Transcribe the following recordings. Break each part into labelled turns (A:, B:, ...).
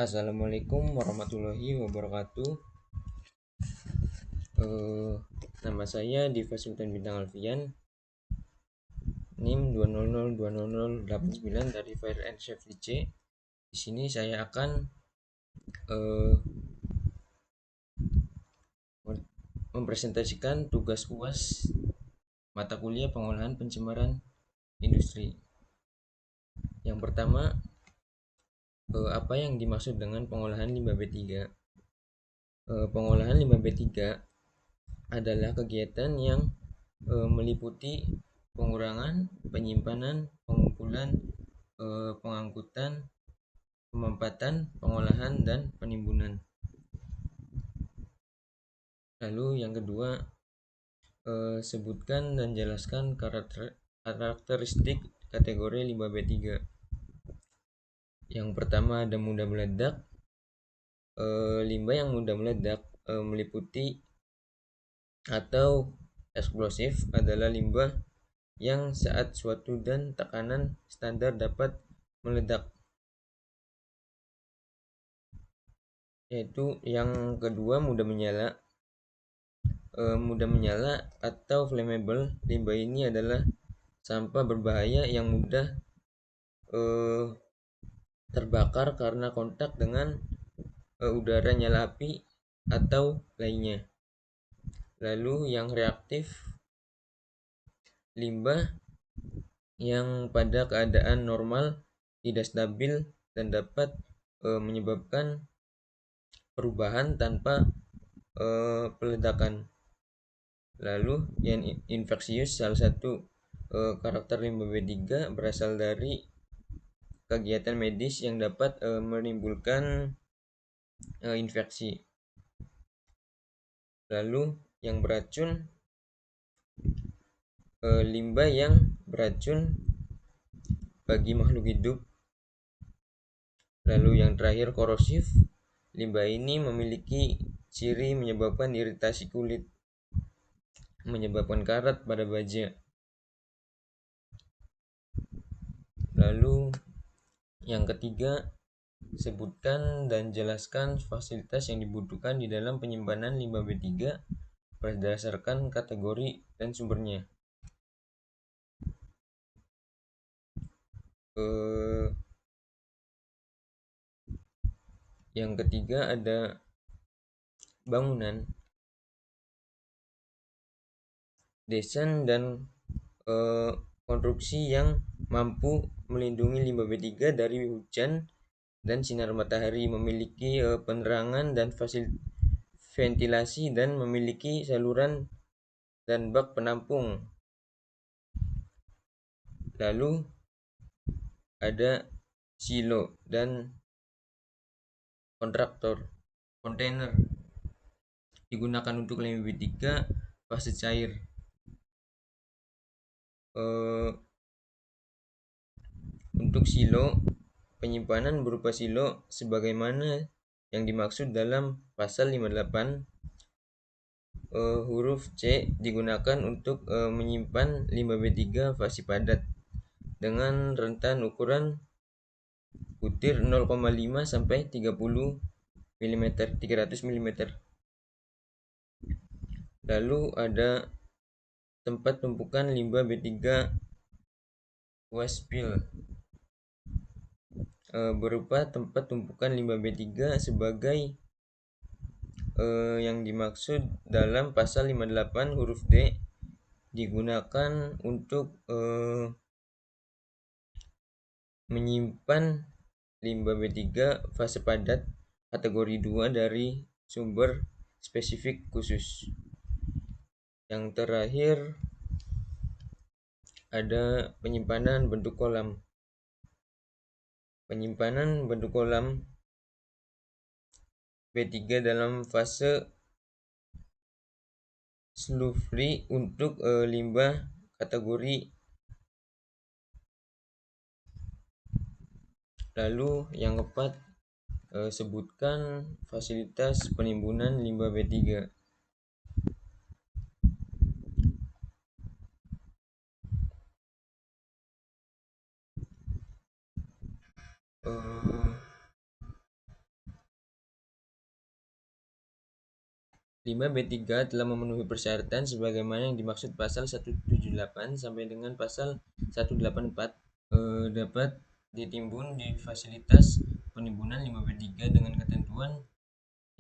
A: Assalamualaikum warahmatullahi wabarakatuh. Eh, Nama saya Diva Sultan Bintang Alfian, NIM 200200089 dari Fire and Safety C. Di sini saya akan eh, mempresentasikan tugas UAS mata kuliah pengolahan pencemaran industri. Yang pertama, apa yang dimaksud dengan pengolahan limbah B3? Pengolahan limbah B3 adalah kegiatan yang meliputi pengurangan, penyimpanan, pengumpulan, pengangkutan, pemampatan, pengolahan, dan penimbunan. Lalu yang kedua, sebutkan dan jelaskan karakteristik kategori limbah B3. Yang pertama ada mudah meledak. Limbah yang mudah meledak meliputi atau eksplosif adalah limbah yang saat suatu dan tekanan standar dapat meledak. Yaitu yang kedua mudah menyala. Mudah menyala atau flammable, limbah ini adalah sampah berbahaya yang mudah terbakar karena kontak dengan udara, nyala api, atau lainnya. Lalu yang reaktif, limbah yang pada keadaan normal tidak stabil dan dapat menyebabkan perubahan tanpa peledakan. Lalu yang infeksius, salah satu karakter limbah B3 berasal dari kegiatan medis yang dapat menimbulkan infeksi. Lalu yang beracun, limbah yang beracun bagi makhluk hidup. Lalu yang terakhir korosif, limbah ini memiliki ciri menyebabkan iritasi kulit, menyebabkan karat pada baja. Lalu yang ketiga, sebutkan dan jelaskan fasilitas yang dibutuhkan di dalam penyimpanan limbah B3 berdasarkan kategori dan sumbernya. Yang ketiga ada bangunan, desain dan konstruksi yang mampu melindungi limbah B3 dari hujan dan sinar matahari, memiliki penerangan dan ventilasi, dan memiliki saluran dan bak penampung. Lalu ada silo dan kontainer digunakan untuk limbah B3 fase cair. Untuk silo, penyimpanan berupa silo sebagaimana yang dimaksud dalam pasal 58 huruf C digunakan untuk menyimpan limbah B3 fase padat dengan rentan ukuran butir 0,5 sampai 30 mm, 300 mm. Lalu ada tempat tumpukan limbah B3 waste spill, berupa tempat tumpukan limbah B3 sebagai yang dimaksud dalam pasal 58 huruf D digunakan untuk menyimpan limbah B3 fase padat kategori 2 dari sumber spesifik khusus. Yang terakhir ada penyimpanan bentuk kolam. Penyimpanan bentuk kolam B3 dalam fase slough free untuk limbah kategori. Lalu yang keempat, sebutkan fasilitas penimbunan limbah B3. 5B3 telah memenuhi persyaratan sebagaimana yang dimaksud pasal 178 sampai dengan pasal 184, dapat ditimbun di fasilitas penimbunan 5B3 dengan ketentuan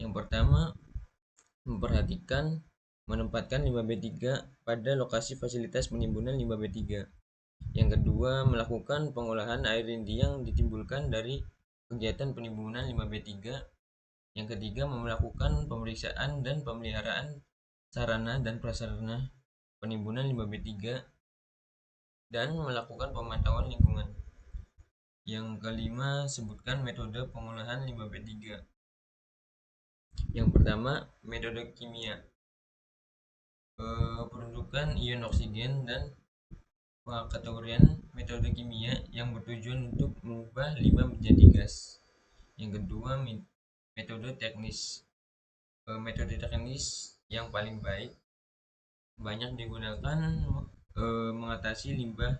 A: yang pertama, menempatkan 5B3 pada lokasi fasilitas penimbunan 5B3. Yang kedua, melakukan pengolahan air indi yang ditimbulkan dari kegiatan penimbunan 5B3. Yang ketiga, melakukan pemeriksaan dan pemeliharaan sarana dan prasarana penimbunan 5B3 dan melakukan pemantauan lingkungan. Yang kelima, sebutkan metode pengolahan 5B3. Yang pertama, metode kimia. Peruntukan ion oksigen dan pengkategorian metode kimia yang bertujuan untuk mengubah limbah menjadi gas. Yang kedua, metode teknis. Metode teknis yang paling baik banyak digunakan mengatasi limbah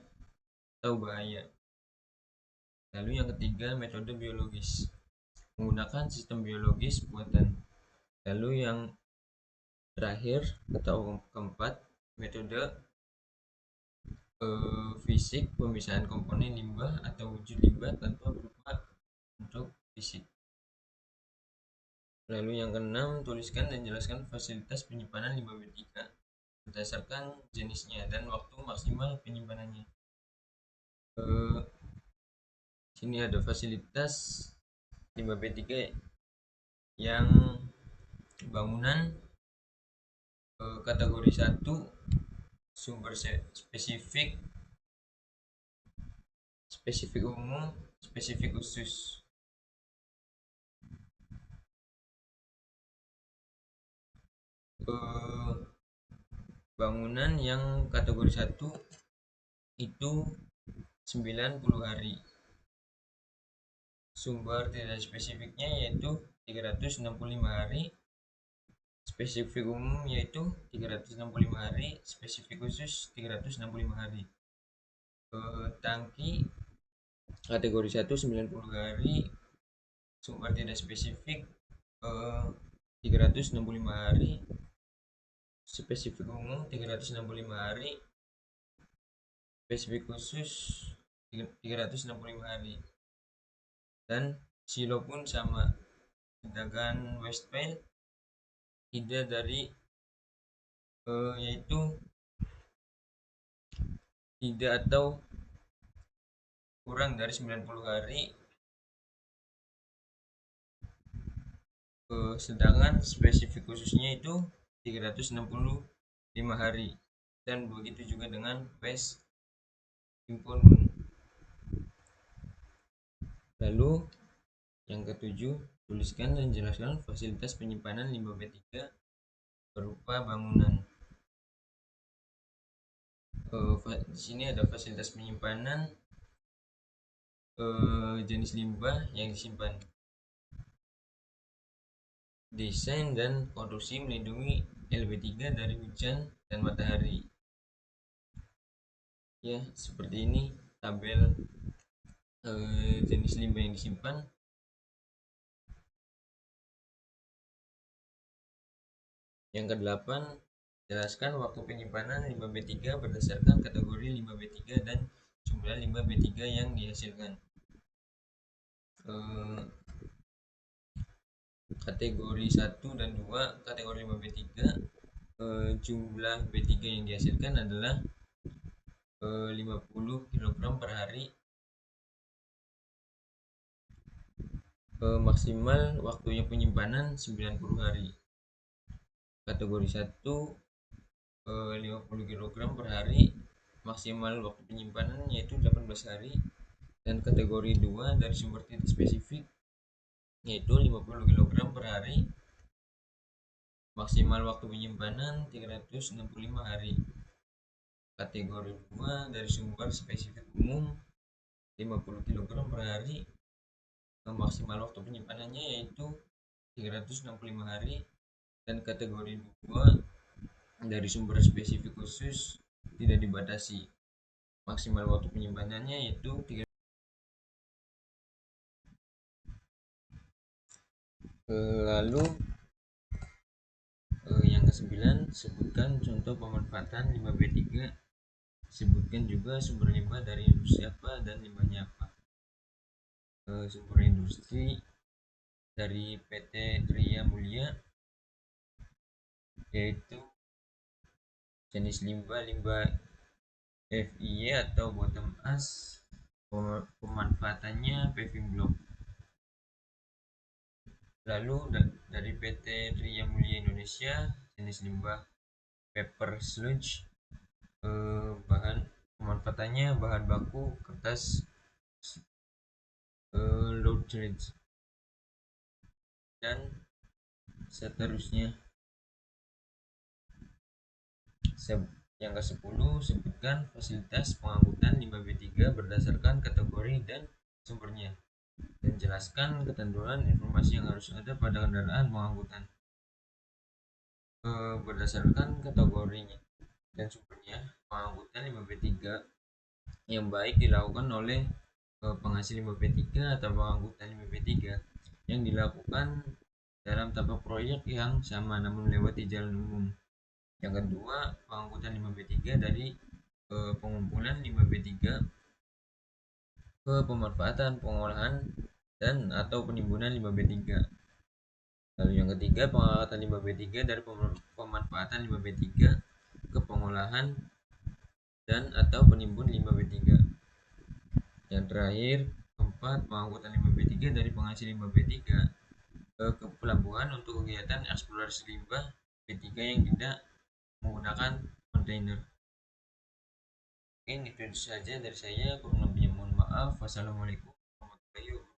A: atau bahaya. Lalu yang ketiga, metode biologis, menggunakan sistem biologis buatan. Lalu yang terakhir atau keempat, metode fisik, pemisahan komponen limbah atau wujud limbah tanpa berupa bentuk fisik. Lalu yang keenam, tuliskan dan jelaskan fasilitas penyimpanan limbah B3 berdasarkan jenisnya dan waktu maksimal penyimpanannya. Sini ada fasilitas limbah B3 yang bangunan kategori 1, sumber spesifik umum, spesifik khusus. Bangunan yang kategori 1 itu 90 hari. Sumber tidak spesifiknya yaitu 365 hari. Spesifik umum yaitu 365 hari, spesifik khusus 365 hari. Tangki kategori 1 90 hari, sumber tidak spesifik 365 hari, spesifik umum 365 hari, spesifik khusus 365 hari. Dan silo pun sama, sedangkan waste pile tidak dari yaitu tidak atau kurang dari 90 hari, sedangkan spesifik khususnya itu 365 hari. Dan begitu juga dengan waste impoundment. Lalu yang ketujuh, tuliskan dan jelaskan fasilitas penyimpanan limbah B3 berupa bangunan. Di sini ada fasilitas penyimpanan jenis limbah yang disimpan. Desain dan konstruksi melindungi LB3 dari hujan dan matahari. Ya, seperti ini tabel jenis limbah yang disimpan. Yang kedelapan, jelaskan waktu penyimpanan limbah B3 berdasarkan kategori limbah B3 dan jumlah limbah B3 yang dihasilkan. Kategori 1 dan 2, kategori limbah B3, jumlah B3 yang dihasilkan adalah 50 kg per hari. Maksimal waktunya penyimpanan 90 hari. Kategori 1 50 kg per hari, maksimal waktu penyimpanan yaitu 18 hari. Dan kategori 2 dari sumber tidak spesifik yaitu 50 kg per hari, maksimal waktu penyimpanan 365 hari. Kategori 2 dari sumber spesifik umum 50 kg per hari, maksimal waktu penyimpanannya yaitu 365 hari. Dan kategori 2 dari sumber spesifik khusus tidak dibatasi, maksimal waktu penyimpanannya yaitu 3. Lalu Yang ke-9, sebutkan contoh pemanfaatan limbah B3. Sebutkan juga sumber limbah dari industri apa dan limbahnya apa. Sumber industri dari PT Tria Mulia, yaitu jenis limbah FIY atau bottom ash. Pemanfaatannya paving block. Lalu dari PT Tria Mulia Indonesia, jenis limbah paper sludge. Bahan pemanfaatannya bahan baku kertas low threads dan seterusnya. Yang ke-10, sebutkan fasilitas pengangkutan limbah B3 berdasarkan kategori dan sumbernya, dan jelaskan ketentuan informasi yang harus ada pada kendaraan pengangkutan. Berdasarkan kategorinya dan sumbernya, pengangkutan limbah B3 yang baik dilakukan oleh penghasil limbah B3 atau pengangkutan limbah B3 yang dilakukan dalam tahap proyek yang sama namun melewati jalan umum. Yang kedua, pengangkutan limbah B3 dari pengumpulan limbah B3 ke pemanfaatan, pengolahan, dan atau penimbunan limbah B3. Lalu yang ketiga, pengangkatan limbah B3 dari pemanfaatan limbah B3 ke pengolahan dan atau penimbun limbah B3. Yang terakhir, keempat, pengangkutan limbah B3 dari penghasil limbah B3 ke pelabuhan untuk kegiatan eksplorasi limbah B3 yang tidak menggunakan kontainer. Mungkin itu saja dari saya, kurang lebihnya mohon maaf. Wassalamualaikum warahmatullahi wabarakatuh.